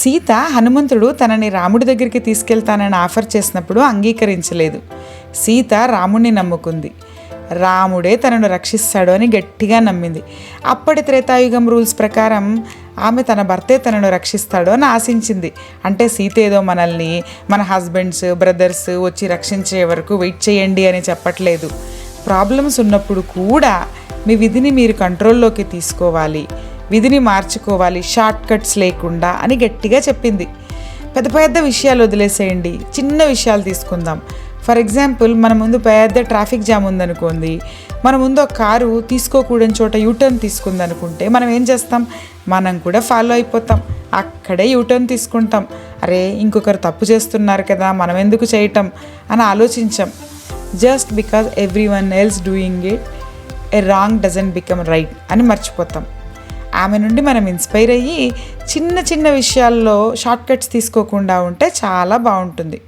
సీత హనుమంతుడు తనని రాముడి దగ్గరికి తీసుకెళ్తానని ఆఫర్ చేసినప్పుడు అంగీకరించలేదు. సీత రాముడిని నమ్ముకుంది. రాముడే తనను రక్షిస్తాడు అని గట్టిగా నమ్మింది. అప్పటి త్రేతాయుగం రూల్స్ ప్రకారం ఆమె తన భర్తే తనను రక్షిస్తాడు అని ఆశించింది. అంటే సీత ఏదో మనల్ని మన హస్బెండ్స్ బ్రదర్స్ వచ్చి రక్షించే వరకు వెయిట్ చేయండి అని చెప్పట్లేదు. ప్రాబ్లమ్స్ ఉన్నప్పుడు కూడా మీ విధిని మీరు కంట్రోల్లోకి తీసుకోవాలి, విధిని మార్చుకోవాలి, షార్ట్ కట్స్ లేకుండా అని గట్టిగా చెప్పింది. పెద్ద పెద్ద విషయాలు వదిలేసేయండి, చిన్న విషయాలు తీసుకుందాం. ఫర్ ఎగ్జాంపుల్, మన ముందు పెద్ద ట్రాఫిక్ జామ్ ఉందనుకోండి, మన ముందు ఒక కారు తీసుకోకూడని చోట యూటర్న్ తీసుకుందనుకుంటే మనం ఏం చేస్తాం? మనం కూడా ఫాలో అయిపోతాం, అక్కడే యూటర్న్ తీసుకుంటాం. అరే ఇంకొకరు తప్పు చేస్తున్నారు కదా, మనం ఎందుకు చేయటం అని ఆలోచించాం. Just because every one else doing it, A wrong doesn't become right అని మర్చిపోతాం. ఆమె నుండి మనం ఇన్స్పైర్ అయ్యి చిన్న చిన్న విషయాల్లో షార్ట్ కట్స్ తీసుకోకుండా ఉంటే చాలా బాగుంటుంది.